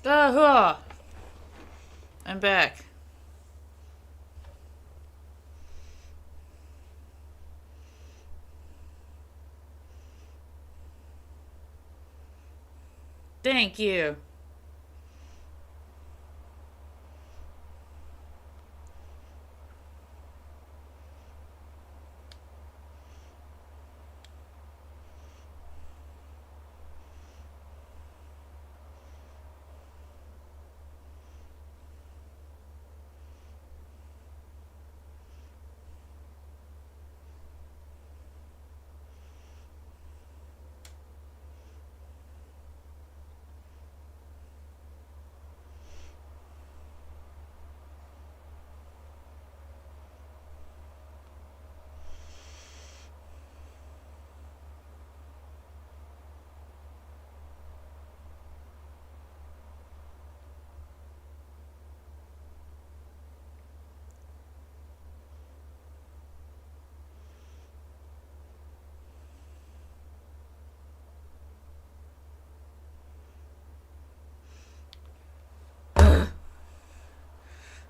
Huh. I'm back. Thank you.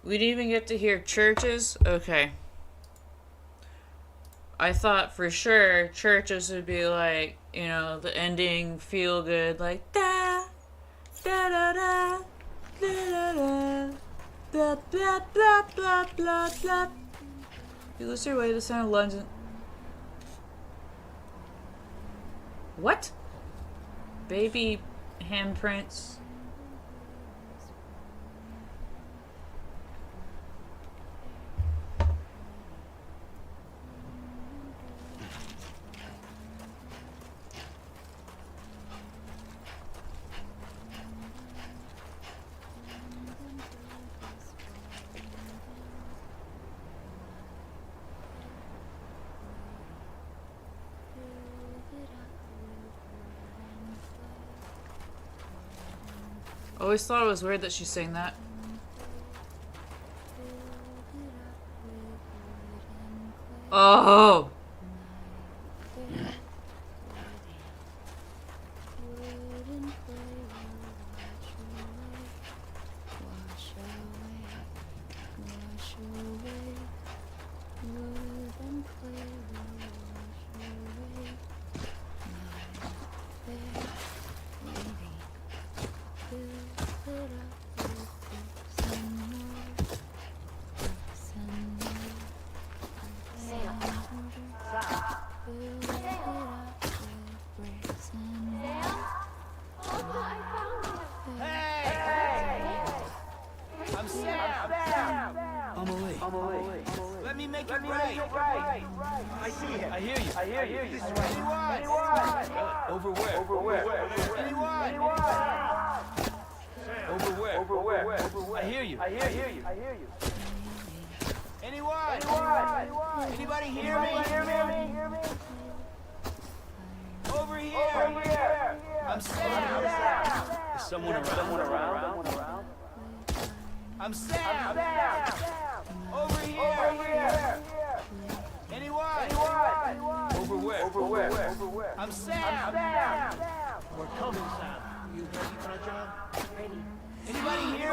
We didn't even get to hear churches? Okay. I thought for sure churches would be like, you know, the ending feel good, like da da da da da da da blah blah blah blah blah blah. You lose your way to the sound of London. What? Baby handprints. Always thought it was weird that she sang that. Oh!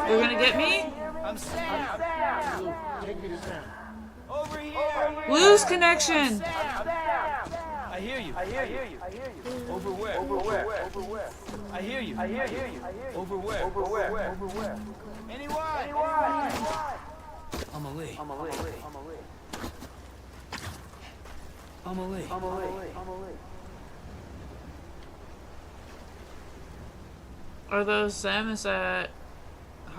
You're gonna get me? Lose connection. I hear you. Over where? I hear you. Over where? Anyone? Amelie. Are those them? Is that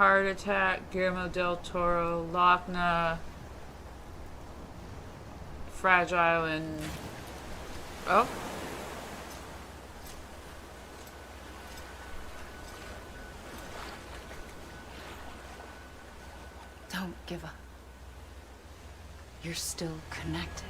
Heart Attack, Guillermo del Toro, Lochna, Fragile, and... Oh? Don't give up. You're still connected.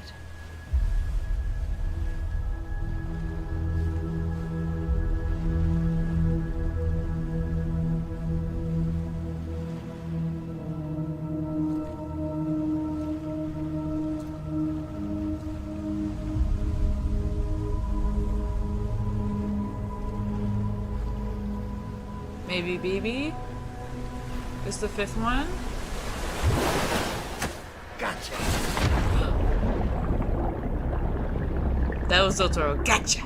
Maybe BB is the 5th one. Gotcha. That was Del Toro. Gotcha.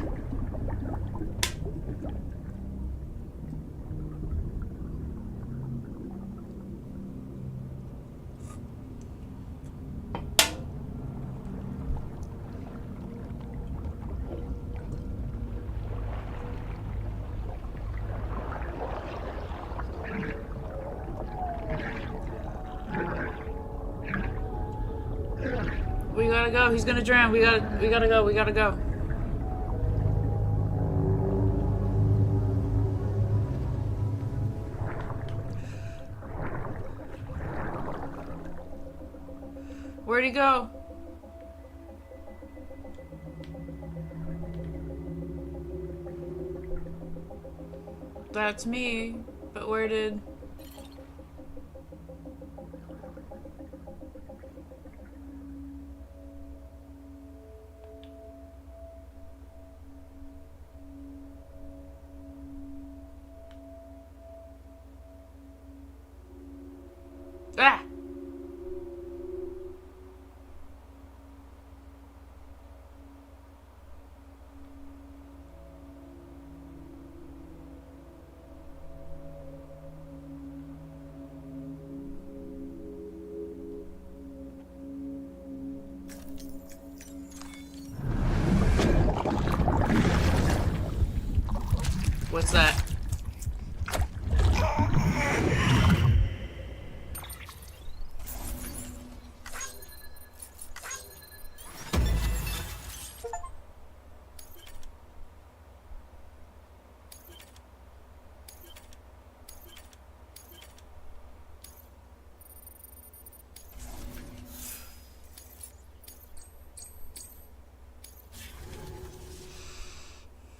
We gotta go. He's gonna drown. We gotta go. We gotta go. Where'd he go? That's me. But where did... Ah! What's that?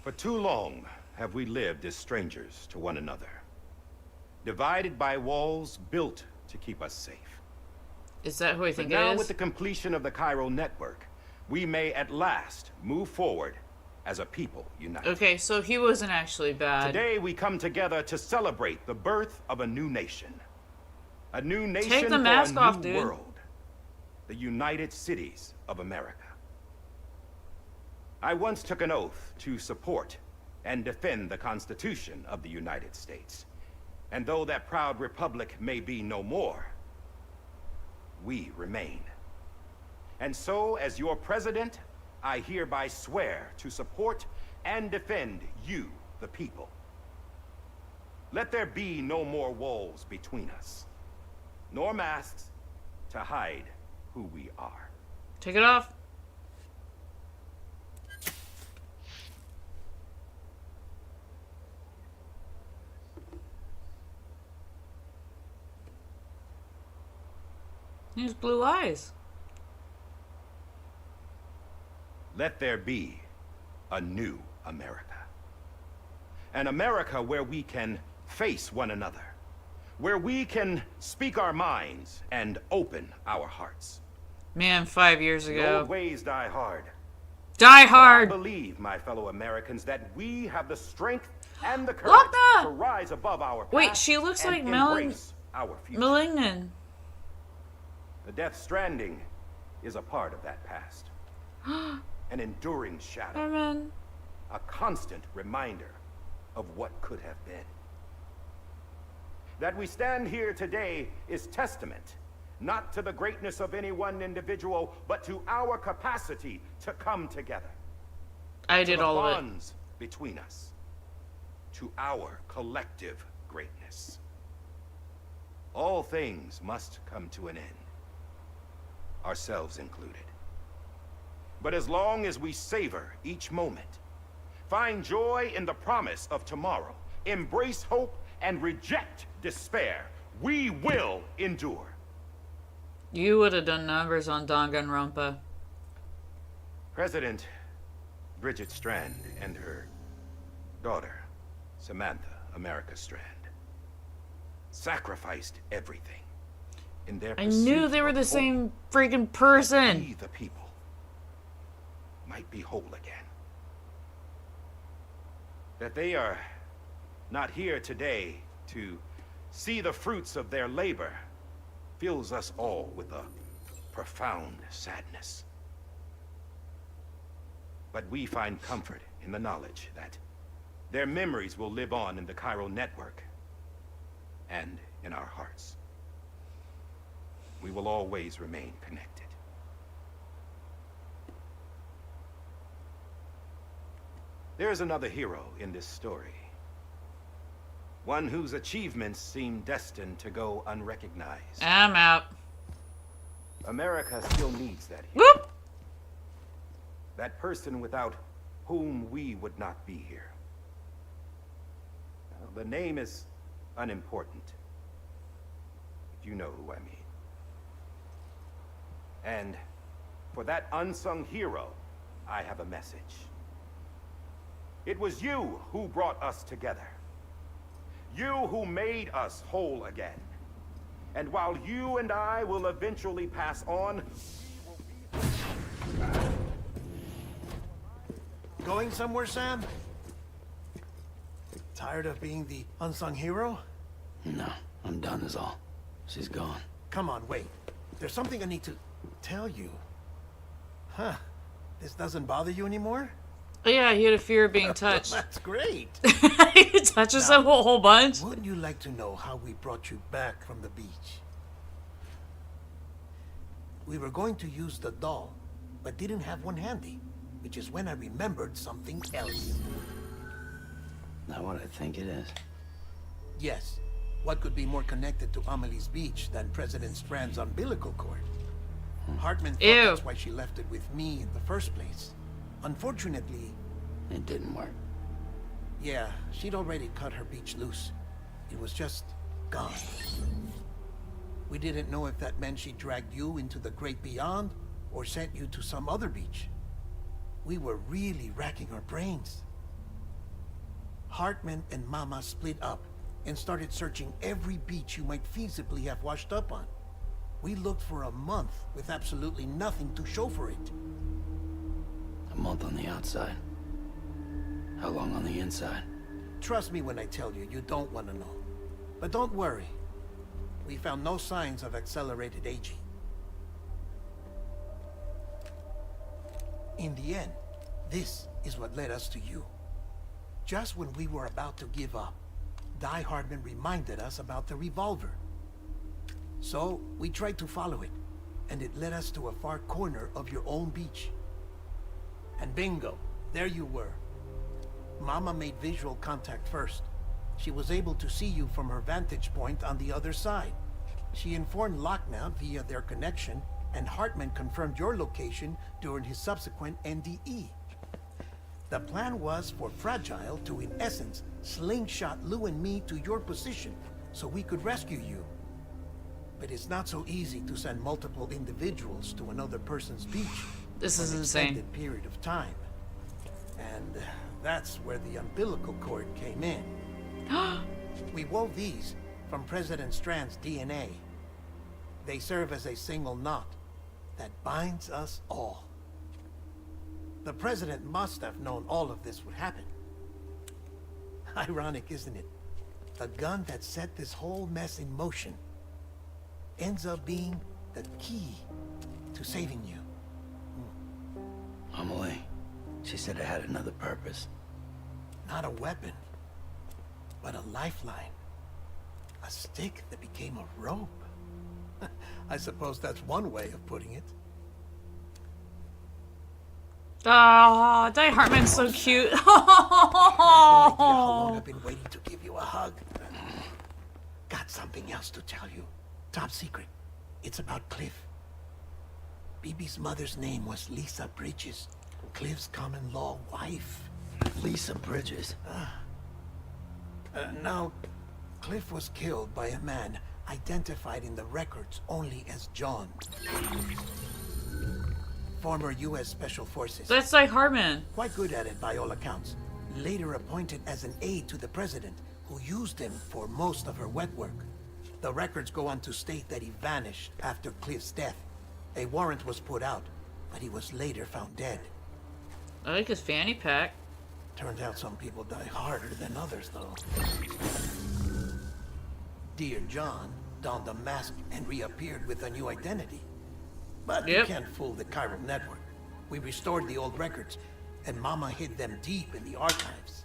For too long have we lived as strangers to one another, divided by walls built to keep us safe. Is that who I But think now, it is? with the completion of the Cairo network, we may at last move forward as a people united. Okay, so he wasn't actually bad. Today we come together to celebrate the birth of a new nation. A new nation Take the for mask a off, new dude. world. The United Cities of America. I once took an oath to support and defend the Constitution of the United States. And though that proud republic may be no more, we remain. And so, as your president, I hereby swear to support and defend you, the people. Let there be no more walls between us, nor masks to hide who we are. Take it off. He has blue eyes. Let there be a new America. An America where we can face one another, where we can speak our minds and open our hearts. Man, 5 years The ago. old ways die hard. Die But I hard! believe, my fellow Americans, that we have the strength and the What courage the? to rise above our Wait, past she looks and like embrace our future. Malignant. The Death Stranding is a part of that past. An enduring shadow. Herman. A constant reminder of what could have been. That we stand here today is testament, not to the greatness of any one individual, but to our capacity to come together. I To did the all of it. bonds between us. To our collective greatness. All things must come to an end. Ourselves included. But as long as we savor each moment, find joy in the promise of tomorrow, embrace hope, and reject despair, we will endure. You would have done numbers on Danganronpa. President Bridget Strand and her daughter, Samantha America Strand, sacrificed everything in their I knew pursuit they were of the hope. same freaking We, person. the people, might be whole again. That they are not here today to see the fruits of their labor fills us all with a profound sadness. But we find comfort in the knowledge that their memories will live on in the chiral network and in our hearts. We will always remain connected. There is another hero in this story. One whose achievements seem destined to go unrecognized. I'm out. America still needs that hero. Whoop! That person without whom we would not be here. Now, the name is unimportant. But you know who I mean. And for that unsung hero, I have a message. It was you who brought us together. You who made us whole again. And while you and I will eventually pass on, Going somewhere, Sam? Tired of being the unsung hero? No, I'm done is all. She's gone. Come on, wait. There's something I need to tell you. Huh. This doesn't bother you anymore? Oh, yeah, he had a fear of being touched. That's great. He touches a whole bunch. Wouldn't you like to know how we brought you back from the beach? We were going to use the doll, but didn't have one handy, which is when I remembered something else. Not what I think it is. Yes. What could be more connected to Amelie's beach than President Strand's umbilical cord? Hartman thought Ew. that's why she left it with me in the first place. Unfortunately, It didn't work. yeah, she'd already cut her beach loose. It was just gone. We didn't know if that meant she dragged you into the great beyond or sent you to some other beach. We were really racking our brains. Hartman and Mama split up and started searching every beach you might feasibly have washed up on. We looked for a month with absolutely nothing to show for it. A month on the outside. How long on the inside? Trust me when I tell you, you don't want to know. But don't worry. We found no signs of accelerated aging. In the end, this is what led us to you. Just when we were about to give up, Die Hardman reminded us about the revolver. So, we tried to follow it, and it led us to a far corner of your own beach. And bingo, there you were. Mama made visual contact first. She was able to see you from her vantage point on the other side. She informed Locknout via their connection, and Hartman confirmed your location during his subsequent NDE. The plan was for Fragile to, in essence, slingshot Lou and me to your position so we could rescue you. But it's not so easy to send multiple individuals to another person's beach. This is for an insane. extended period of time. And that's where the umbilical cord came in. We wove these from President Strand's DNA. They serve as a single knot that binds us all. The President must have known all of this would happen. Ironic, isn't it? The gun that set this whole mess in motion ends up being the key to saving you. Amelie. She said it had another purpose. Not a weapon, but a lifeline. A stick that became a rope. I suppose that's one way of putting it. Oh, Die Hartman's so cute. No idea how long I've been waiting to give you a hug. Got something else to tell you. Top secret. It's about Cliff. BB's mother's name was Lisa Bridges, Cliff's common law wife. Lisa Bridges. Now, Cliff was killed by a man identified in the records only as John. Former U.S. Special Forces. That's Die Hartman. Quite good at it by all accounts. Later appointed as an aide to the president, who used him for most of her wet work. The records go on to state that he vanished after Cliff's death. A warrant was put out, but he was later found dead. I like his fanny pack. Turns out some people die harder than others, though. Dear John donned a mask and reappeared with a new identity. But you Yep. can't fool the chiral network. We restored the old records, and Mama hid them deep in the archives.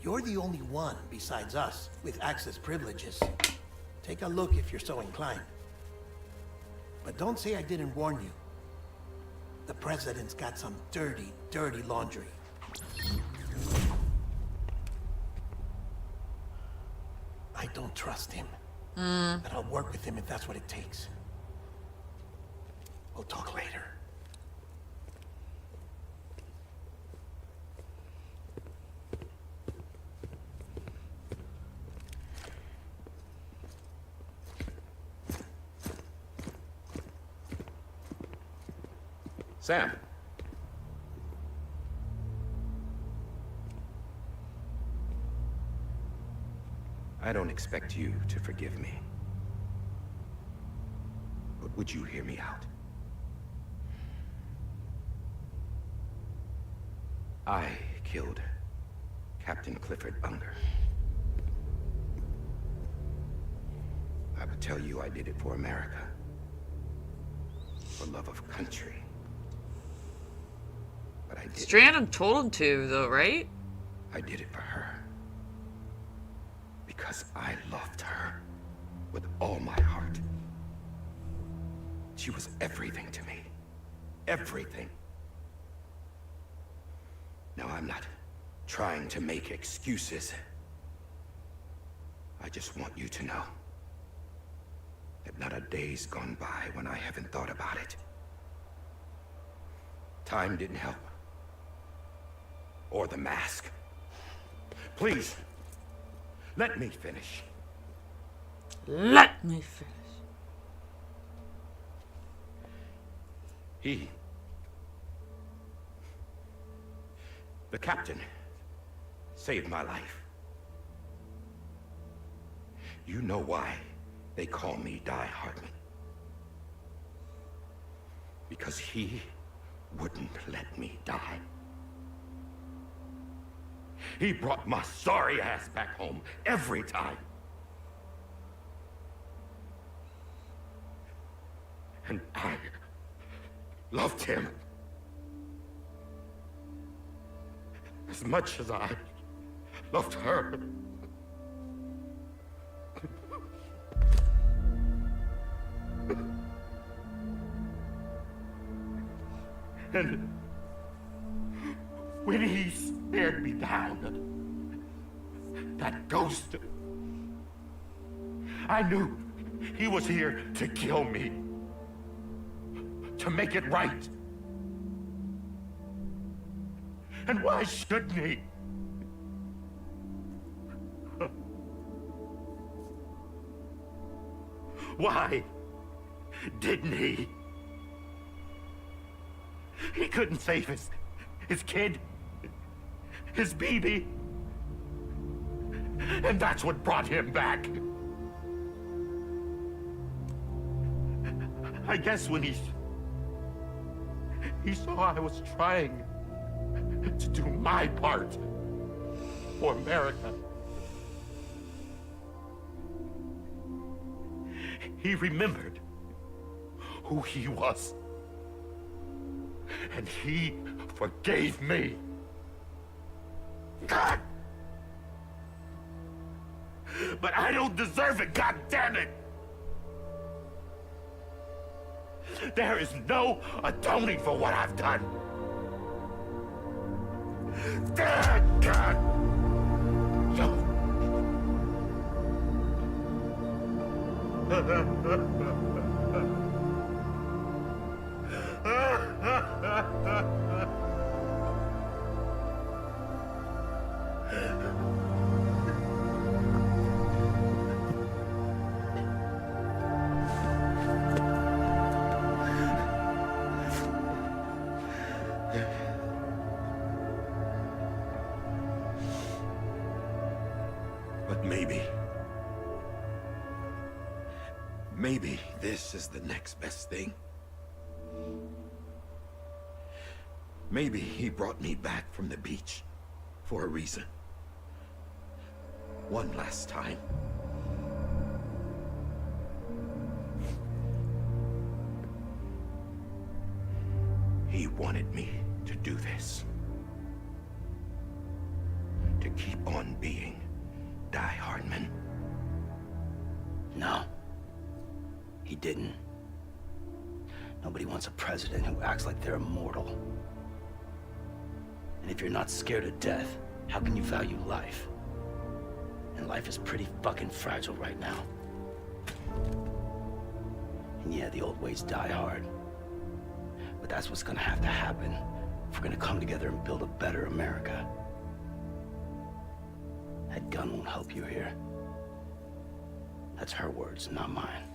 You're the only one besides us with access privileges. Take a look if you're so inclined. But don't say I didn't warn you. The president's got some dirty, dirty laundry. I don't trust him. But I'll work with him if that's what it takes. We'll talk later. Sam. I don't expect you to forgive me. But would you hear me out? I killed Captain Clifford Unger. I would tell you I did it for America. For love of country. But I didn't. Strandham told him to, though, right? I did it for her. Because I loved her with all my heart. She was everything to me. Everything. Now, I'm not trying to make excuses. I just want you to know that not a day's gone by when I haven't thought about it. Time didn't help. Or the mask. Please, let me finish. Let me finish. The captain, saved my life. You know why they call me Die Hardman. Because he wouldn't let me die. He brought my sorry ass back home every time. And I loved him as much as I loved her. And when he stared me down, that ghost, I knew he was here to kill me, to make it right. And why shouldn't he? Why didn't he? He couldn't save his kid, his baby. And that's what brought him back. I guess when he saw I was trying to do my part for America, he remembered who he was. And he forgave me. God! But I don't deserve it, God damn it! There is no atoning for what I've done. God! But maybe this is the next best thing. Maybe he brought me back from the beach for a reason. One last time. wanted me to do this. To keep on being Die Hardman. No. He didn't. Nobody wants a president who acts like they're immortal. And if you're not scared of death, how can you value life? And life is pretty fucking fragile right now. And yeah, the old ways die hard. But that's what's gonna have to happen if we're gonna come together and build a better America. That gun won't help you here. That's her words, not mine.